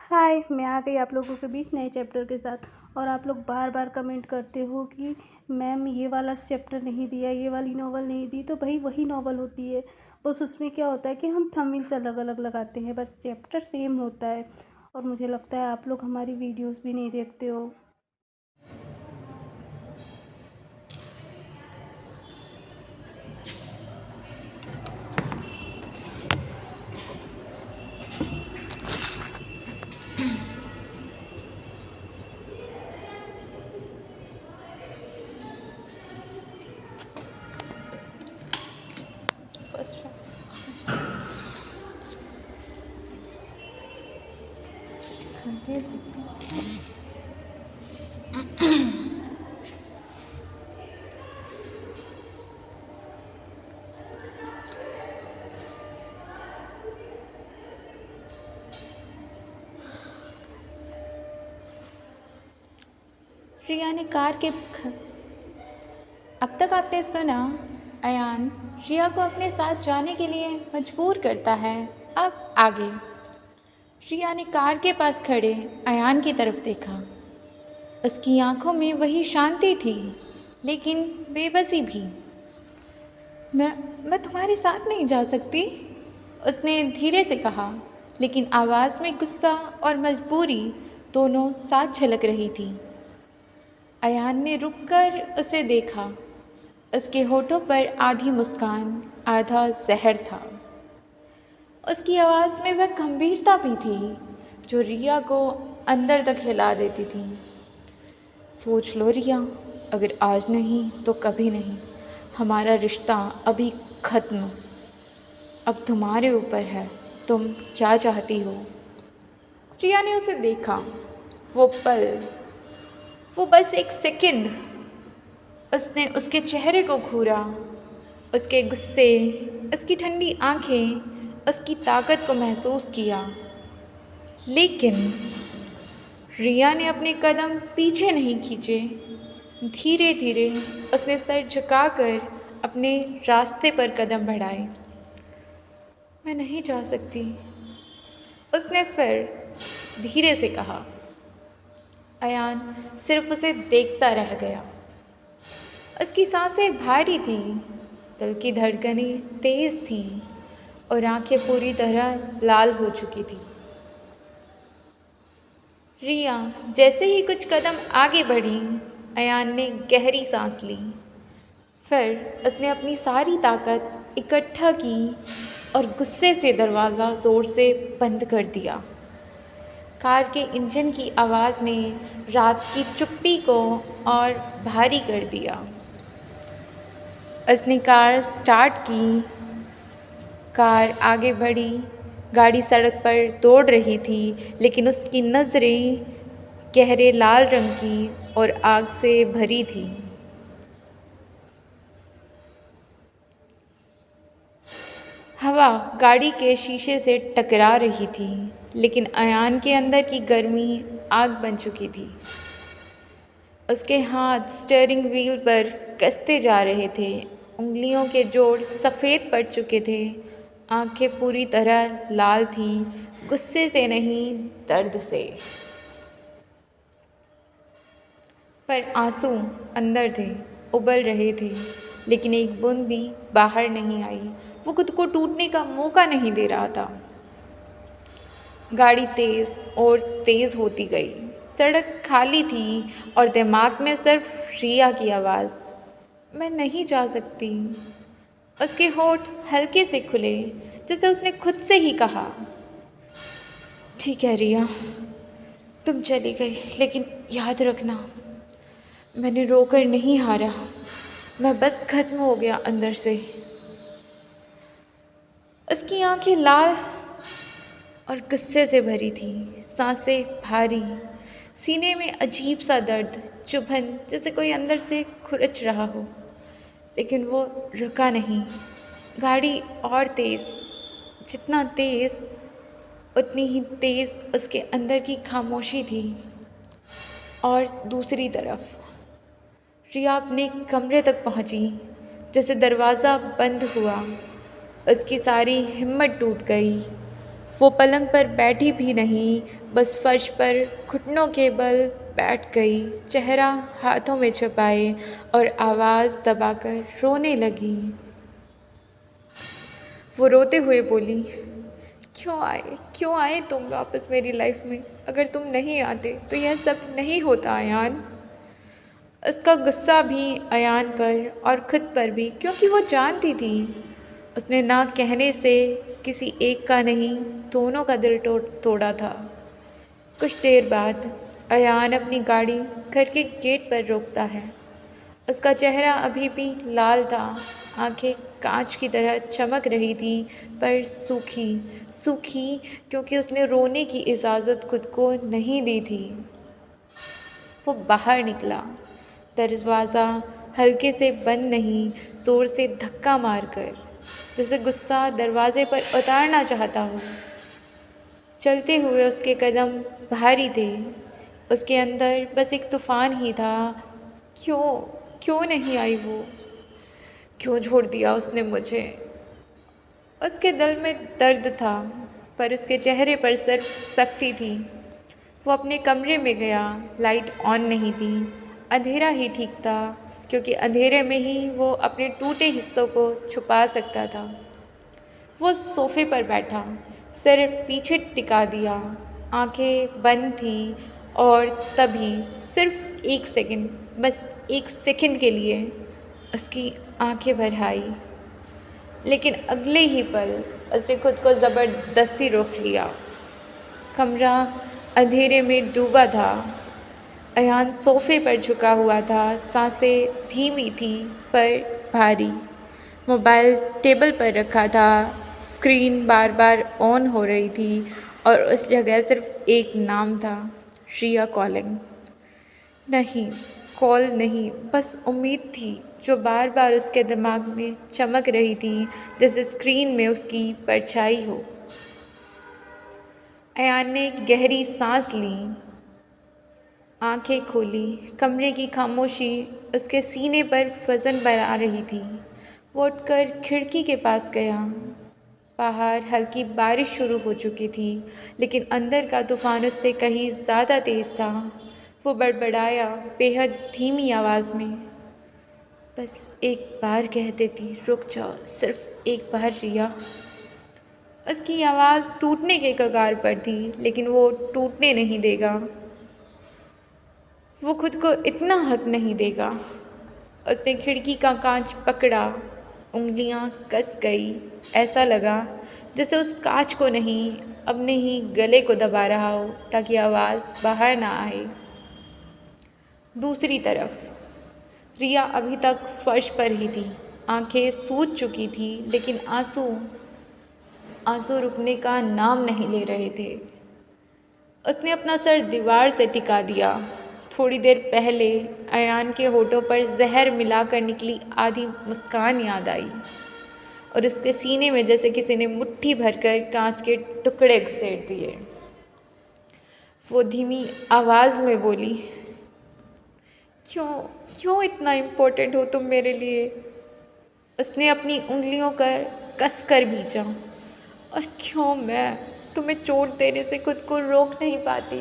हाय, मैं आ गई आप लोगों के बीच नए चैप्टर के साथ। और आप लोग बार बार कमेंट करते हो कि मैम ये वाला चैप्टर नहीं दिया, ये वाली नॉवल नहीं दी। तो भाई वही नॉवल होती है, बस उसमें क्या होता है कि हम थंबनेल्स अलग अलग लगाते हैं, बस चैप्टर सेम होता है। और मुझे लगता है आप लोग हमारी वीडियोस भी नहीं देखते हो। फर्स्ट रिया ने कार के अब तक आपने सुना, अयान रिया को अपने साथ जाने के लिए मजबूर करता है। अब आगे। रिया ने कार के पास खड़े अयान की तरफ देखा। उसकी आंखों में वही शांति थी, लेकिन बेबसी भी। मैं तुम्हारे साथ नहीं जा सकती, उसने धीरे से कहा, लेकिन आवाज़ में गुस्सा और मजबूरी दोनों साथ झलक रही थी। अयान ने रुककर उसे देखा। उसके होठों पर आधी मुस्कान, आधा जहर था। उसकी आवाज़ में वह गंभीरता भी थी जो रिया को अंदर तक हिला देती थी। सोच लो रिया, अगर आज नहीं तो कभी नहीं। हमारा रिश्ता अभी ख़त्म। अब तुम्हारे ऊपर है, तुम क्या चाहती हो। रिया ने उसे देखा। वो पल, वो बस एक सेकंड। उसने उसके चेहरे को घूरा, उसके गुस्से, उसकी ठंडी आंखें, उसकी ताकत को महसूस किया। लेकिन रिया ने अपने कदम पीछे नहीं खींचे। धीरे धीरे उसने सर झुकाकर अपने रास्ते पर कदम बढ़ाए। मैं नहीं जा सकती, उसने फिर धीरे से कहा। अयान सिर्फ उसे देखता रह गया। उसकी सांसें भारी थी, दिल की धड़कनें तेज थी और आंखें पूरी तरह लाल हो चुकी थी। रिया जैसे ही कुछ कदम आगे बढ़ी, अयान ने गहरी सांस ली। फिर उसने अपनी सारी ताकत इकट्ठा की और गुस्से से दरवाज़ा ज़ोर से बंद कर दिया। कार के इंजन की आवाज़ ने रात की चुप्पी को और भारी कर दिया। उसने कार स्टार्ट की। कार आगे बढ़ी। गाड़ी सड़क पर दौड़ रही थी, लेकिन उसकी नज़रें गहरे लाल रंग की और आग से भरी थी। हवा गाड़ी के शीशे से टकरा रही थी, लेकिन अयान के अंदर की गर्मी आग बन चुकी थी। उसके हाथ स्टीयरिंग व्हील पर कसते जा रहे थे। उंगलियों के जोड़ सफ़ेद पड़ चुके थे। आंखें पूरी तरह लाल थी, गुस्से से नहीं, दर्द से। पर आंसू अंदर थे, उबल रहे थे, लेकिन एक बूंद भी बाहर नहीं आई। वो खुद को टूटने का मौका नहीं दे रहा था। गाड़ी तेज़ और तेज़ होती गई। सड़क खाली थी और दिमाग में सिर्फ रिया की आवाज़, मैं नहीं जा सकती। उसके होठ हल्के से खुले, जैसे उसने खुद से ही कहा, ठीक है रिया, तुम चली गई, लेकिन याद रखना, मैंने रोकर नहीं हारा। मैं बस खत्म हो गया अंदर से। उसकी आंखें लाल और गुस्से से भरी थी, सांसें भारी, सीने में अजीब सा दर्द, चुभन, जैसे कोई अंदर से खुरच रहा हो। लेकिन वो रुका नहीं। गाड़ी और तेज़, जितना तेज़ उतनी ही तेज़ उसके अंदर की खामोशी थी। और दूसरी तरफ रिया अपने कमरे तक पहुंची। जैसे दरवाज़ा बंद हुआ, उसकी सारी हिम्मत टूट गई। वो पलंग पर बैठी भी नहीं, बस फर्श पर घुटनों के बल बैठ गई, चेहरा हाथों में छुपाए और आवाज़ दबाकर रोने लगी। वो रोते हुए बोली, क्यों आए तुम वापस मेरी लाइफ में? अगर तुम नहीं आते तो यह सब नहीं होता अयान। उसका गुस्सा भी अयान पर और खुद पर भी, क्योंकि वो जानती थी उसने ना कहने से किसी एक का नहीं, दोनों का दिल तोड़ा था। कुछ देर बाद अयान अपनी गाड़ी घर के गेट पर रोकता है। उसका चेहरा अभी भी लाल था, आंखें कांच की तरह चमक रही थी, पर सूखी क्योंकि उसने रोने की इजाज़त खुद को नहीं दी थी। वो बाहर निकला, दरवाज़ा हल्के से बंद नहीं, ज़ोर से धक्का मारकर, जैसे गुस्सा दरवाजे पर उतारना चाहता हो। चलते हुए उसके कदम भारी थे, उसके अंदर बस एक तूफ़ान ही था। क्यों नहीं आई वो? क्यों छोड़ दिया उसने मुझे? उसके दिल में दर्द था, पर उसके चेहरे पर सिर्फ सख्ती थी। वो अपने कमरे में गया, लाइट ऑन नहीं थी, अंधेरा ही ठीक था, क्योंकि अंधेरे में ही वो अपने टूटे हिस्सों को छुपा सकता था। वो सोफे पर बैठा, सिर पीछे टिका दिया, आंखें बंद थी, और तभी सिर्फ एक सेकंड, बस एक सेकंड के लिए उसकी आंखें भर आई। लेकिन अगले ही पल उसने खुद को ज़बरदस्ती रोक लिया। कमरा अंधेरे में डूबा था। अयान सोफे पर झुका हुआ था, सांसें धीमी थी पर भारी। मोबाइल टेबल पर रखा था, स्क्रीन बार बार ऑन हो रही थी और उस जगह सिर्फ एक नाम था, रिया कॉलिंग। नहीं, कॉल नहीं, बस उम्मीद थी जो बार बार उसके दिमाग में चमक रही थी, जैसे स्क्रीन में उसकी परछाई हो। अयान ने गहरी सांस ली, आंखें खोली। कमरे की खामोशी उसके सीने पर वज़न बना रही थी। वो उठकर खिड़की के पास गया। बाहर हल्की बारिश शुरू हो चुकी थी, लेकिन अंदर का तूफ़ान उससे कहीं ज़्यादा तेज़ था। वो बड़बड़ाया बेहद धीमी आवाज़ में, बस एक बार कह देती, रुक जाओ, सिर्फ एक बार रिया। उसकी आवाज़ टूटने के कगार पर थी, लेकिन वो टूटने नहीं देगा। वो खुद को इतना हक नहीं देगा। उसने खिड़की का कांच पकड़ा, उंगलियां कस गई। ऐसा लगा जैसे उस कांच को नहीं, अपने ही गले को दबा रहा हो ताकि आवाज़ बाहर ना आए। दूसरी तरफ रिया अभी तक फर्श पर ही थी, आंखें सूज चुकी थी, लेकिन आंसू रुकने का नाम नहीं ले रहे थे। उसने अपना सर दीवार से टिका दिया। थोड़ी देर पहले अयान के होठों पर जहर मिलाकर निकली आधी मुस्कान याद आई, और उसके सीने में जैसे किसी ने मुट्ठी भरकर कांच के टुकड़े घुसेड़ दिए। वो धीमी आवाज़ में बोली, क्यों इतना इम्पोर्टेंट हो तुम मेरे लिए? उसने अपनी उंगलियों पर कस कर भींचा। और क्यों मैं तुम्हें चोट देने से खुद को रोक नहीं पाती?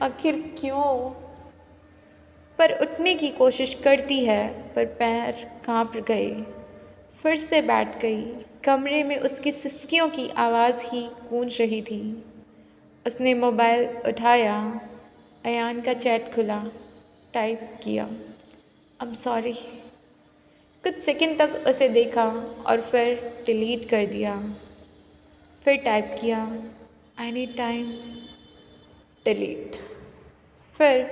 आखिर क्यों? पर उठने की कोशिश करती है, पर पैर कांप गए। फिर से बैठ गई। कमरे में उसकी सिसकियों की आवाज़ ही गूंज रही थी। उसने मोबाइल उठाया, अयान का चैट खुला, टाइप किया, आई एम सॉरी। कुछ सेकंड तक उसे देखा और फिर डिलीट कर दिया। फिर टाइप किया, आई नीड टाइम, डिलीट। फिर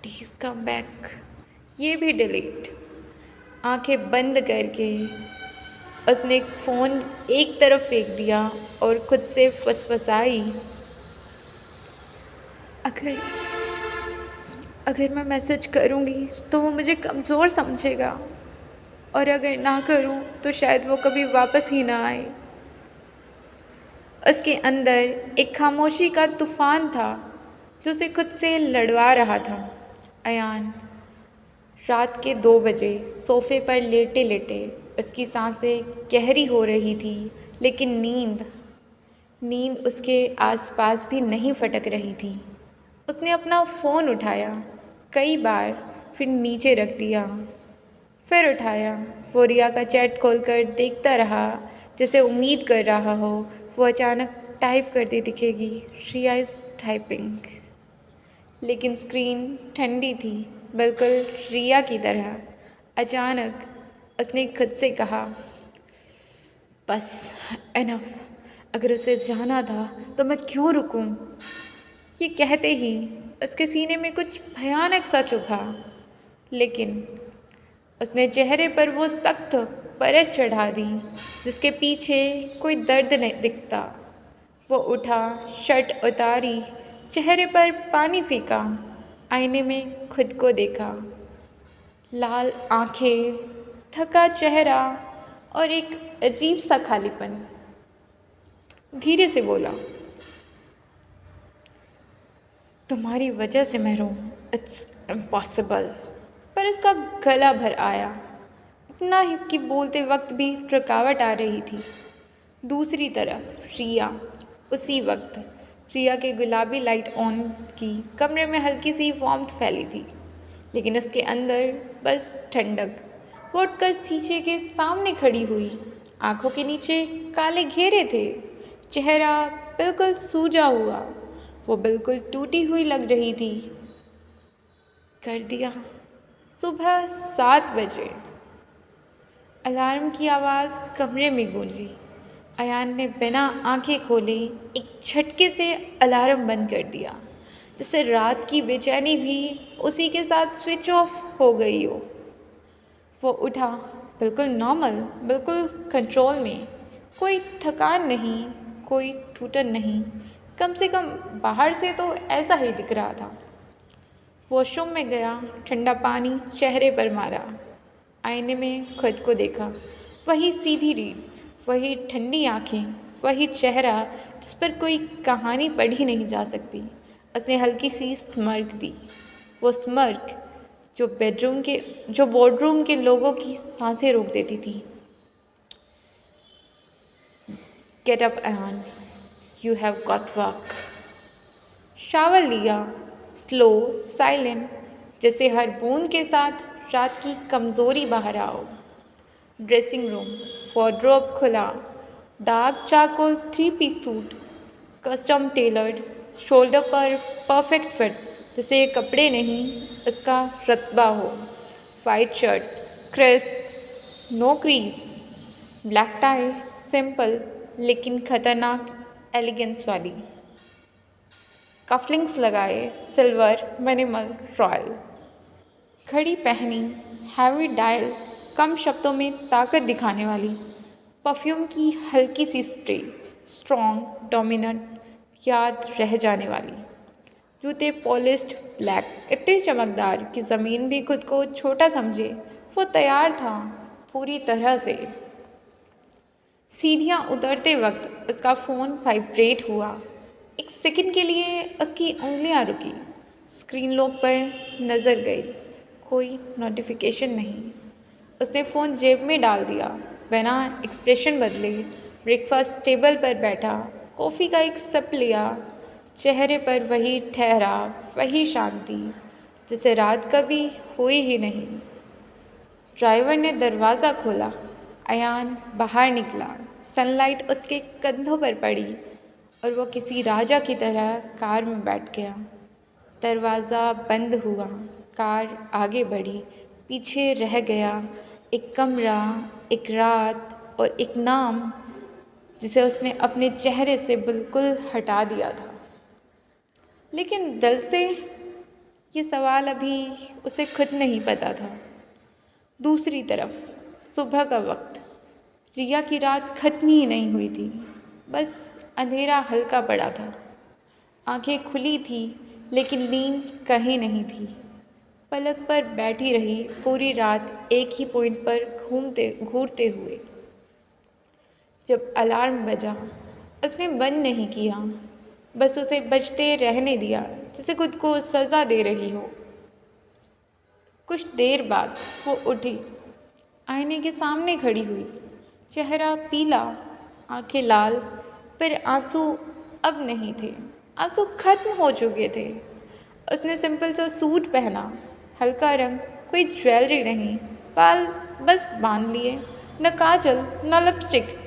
प्लीज़ कम बैक, ये भी डिलीट। आंखें बंद करके उसने फ़ोन एक तरफ फेंक दिया और खुद से फुसफुसाई, अगर मैं मैसेज करूँगी तो वो मुझे कमज़ोर समझेगा, और अगर ना करूँ तो शायद वो कभी वापस ही ना आए। उसके अंदर एक खामोशी का तूफ़ान था जो उसे खुद से लड़वा रहा था। अयान रात के 2 बजे सोफ़े पर लेटे लेटे उसकी सांसें गहरी हो रही थी, लेकिन नींद नींद उसके आसपास भी नहीं फटक रही थी। उसने अपना फ़ोन उठाया कई बार, फिर नीचे रख दिया, फिर उठाया। वो रिया का चैट खोलकर देखता रहा, जैसे उम्मीद कर रहा हो वो अचानक टाइप करती दिखेगी, रिया इज़ टाइपिंग। लेकिन स्क्रीन ठंडी थी, बिल्कुल रिया की तरह। अचानक उसने खुद से कहा, बस एनफ, अगर उसे जाना था तो मैं क्यों रुकूं। ये कहते ही उसके सीने में कुछ भयानक सा चुभा, लेकिन उसने चेहरे पर वो सख्त परत चढ़ा दी जिसके पीछे कोई दर्द नहीं दिखता। वो उठा, शर्ट उतारी, चेहरे पर पानी फेंका, आईने में खुद को देखा। लाल आंखें, थका चेहरा और एक अजीब सा खालीपन। धीरे से बोला, तुम्हारी वजह से मैं रो, इट्स इम्पॉसिबल। पर उसका गला भर आया, इतना ही कि बोलते वक्त भी रुकावट आ रही थी। दूसरी तरफ रिया, उसी वक्त रिया के गुलाबी लाइट ऑन की, कमरे में हल्की सी वार्मथ फैली थी, लेकिन उसके अंदर बस ठंडक। वो उठकर शीशे के सामने खड़ी हुई, आंखों के नीचे काले घेरे थे, चेहरा बिल्कुल सूजा हुआ, वो बिल्कुल टूटी हुई लग रही थी। कर दिया। सुबह 7 बजे अलार्म की आवाज़ कमरे में गूंजी। अयान ने बिना आंखें खोले एक झटके से अलार्म बंद कर दिया, जैसे रात की बेचैनी भी उसी के साथ स्विच ऑफ हो गई हो। वो उठा, बिल्कुल नॉर्मल, बिल्कुल कंट्रोल में, कोई थकान नहीं, कोई टूटन नहीं, कम से कम बाहर से तो ऐसा ही दिख रहा था। वॉशरूम में गया, ठंडा पानी चेहरे पर मारा, आईने में खुद को देखा। वही सीधी रीढ़, वही ठंडी आंखें, वही चेहरा जिस पर कोई कहानी पढ़ी नहीं जा सकती। उसने हल्की सी स्मर्क दी, वो स्मर्क जो बोर्डरूम के लोगों की सांसें रोक देती थी। Get up Ayaan, you have got work. Shower लिया, स्लो, साइलेंट, जैसे हर बूंद के साथ रात की कमज़ोरी बाहर आओ। ड्रेसिंग रूम, वार्डरोब खुला, dark charcoal three piece suit, custom tailored, shoulder पर परफेक्ट फिट, जैसे ये कपड़े नहीं उसका रत्बा हो। White shirt, crisp, no crease, black tie, simple लेकिन खतरनाक एलिगेंस वाली। कफलिंग्स लगाए, सिल्वर, मिनिमल, रॉयल। घड़ी पहनी, हैवी डायल, कम शब्दों में ताकत दिखाने वाली। परफ्यूम की हल्की सी स्प्रे, स्ट्रॉन्ग, डोमिनेंट, याद रह जाने वाली। जूते पॉलिश्ड ब्लैक, इतने चमकदार कि ज़मीन भी खुद को छोटा समझे। वो तैयार था पूरी तरह से। सीढ़ियाँ उतरते वक्त उसका फ़ोन वाइब्रेट हुआ। एक सेकंड के लिए उसकी उंगलियां रुकी, स्क्रीन लॉक पर नज़र गई, कोई नोटिफिकेशन नहीं। उसने फ़ोन जेब में डाल दिया, बिना एक्सप्रेशन बदले ब्रेकफास्ट टेबल पर बैठा, कॉफ़ी का एक सिप लिया, चेहरे पर वही ठहराव, वही शांति, जिसे रात कभी हुई ही नहीं। ड्राइवर ने दरवाज़ा खोला, अयान बाहर निकला, सनलाइट उसके कंधों पर पड़ी और वो किसी राजा की तरह कार में बैठ गया। दरवाज़ा बंद हुआ, कार आगे बढ़ी, पीछे रह गया एक कमरा, एक रात और एक नाम जिसे उसने अपने चेहरे से बिल्कुल हटा दिया था। लेकिन दिल से ये सवाल अभी उसे खुद नहीं पता था। दूसरी तरफ सुबह का वक्त, रिया की रात खत्म ही नहीं हुई थी, बस अंधेरा हल्का पड़ा था। आंखें खुली थी लेकिन नींद कहीं नहीं थी। पलक पर बैठी रही पूरी रात एक ही पॉइंट पर घूरते हुए। जब अलार्म बजा उसने बंद नहीं किया, बस उसे बजते रहने दिया जैसे खुद को सज़ा दे रही हो। कुछ देर बाद वो उठी, आईने के सामने खड़ी हुई, चेहरा पीला, आंखें लाल, पर आंसू अब नहीं थे, आंसू खत्म हो चुके थे। उसने सिंपल सा सूट पहना, हल्का रंग, कोई ज्वेलरी नहीं, बाल बस बांध लिए, न काजल न लिपस्टिक,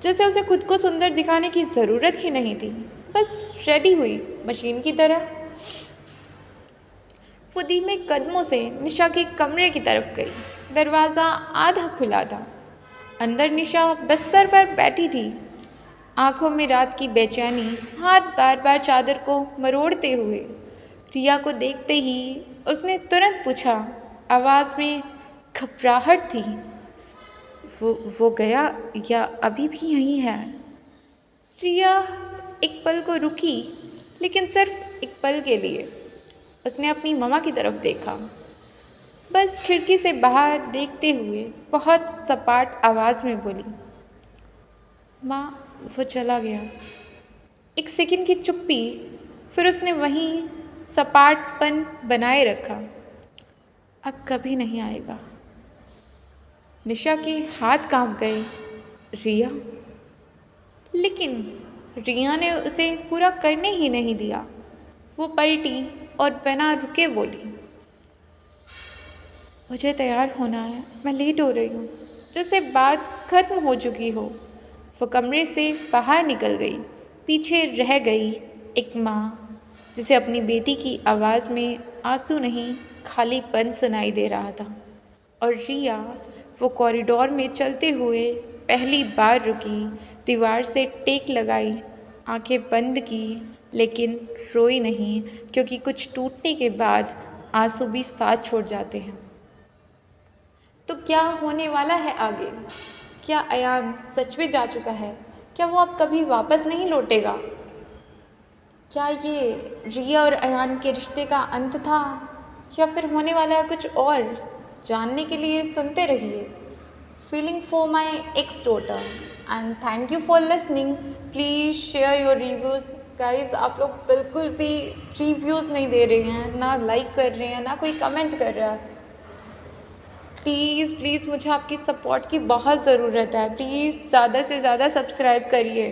जैसे उसे खुद को सुंदर दिखाने की ज़रूरत ही नहीं थी। बस रेडी हुई मशीन की तरह। वो धीमे कदमों से निशा के कमरे की तरफ गई। दरवाज़ा आधा खुला था। अंदर निशा बिस्तर पर बैठी थी, आंखों में रात की बेचैनी, हाथ बार बार चादर को मरोड़ते हुए। रिया को देखते ही उसने तुरंत पूछा, आवाज़ में घबराहट थी, वो गया या अभी भी यहीं है? रिया एक पल को रुकी, लेकिन सिर्फ एक पल के लिए। उसने अपनी मम्मा की तरफ देखा, बस खिड़की से बाहर देखते हुए बहुत सपाट आवाज़ में बोली, माँ वो चला गया। एक सेकंड की चुप्पी, फिर उसने वहीं सपाटपन बनाए रखा, अब कभी नहीं आएगा। निशा के हाथ कांप गए। रिया? लेकिन रिया ने उसे पूरा करने ही नहीं दिया। वो पलटी और बिना रुके बोली, मुझे तैयार होना है, मैं लेट हो रही हूँ। जैसे बात खत्म हो चुकी हो, वो कमरे से बाहर निकल गई। पीछे रह गई एक माँ, जिसे अपनी बेटी की आवाज़ में आंसू नहीं, खालीपन सुनाई दे रहा था। और रिया वो कॉरिडोर में चलते हुए पहली बार रुकी, दीवार से टेक लगाई, आंखें बंद की, लेकिन रोई नहीं, क्योंकि कुछ टूटने के बाद आंसू भी साथ छोड़ जाते हैं। तो क्या होने वाला है आगे? क्या अयान सच में जा चुका है? क्या वो अब कभी वापस नहीं लौटेगा? क्या ये रिया और अयान के रिश्ते का अंत था, या फिर होने वाला है कुछ और? जानने के लिए सुनते रहिए feeling for my x daughter, and thank you for listening. Please share your reviews. Guys, आप लोग बिल्कुल भी रिव्यूज़ नहीं दे रहे हैं, ना लाइक कर रहे हैं, ना कोई कमेंट कर रहा है। प्लीज़ प्लीज़ मुझे आपकी सपोर्ट की बहुत ज़रूरत है। प्लीज़ ज़्यादा से ज़्यादा सब्सक्राइब करिए।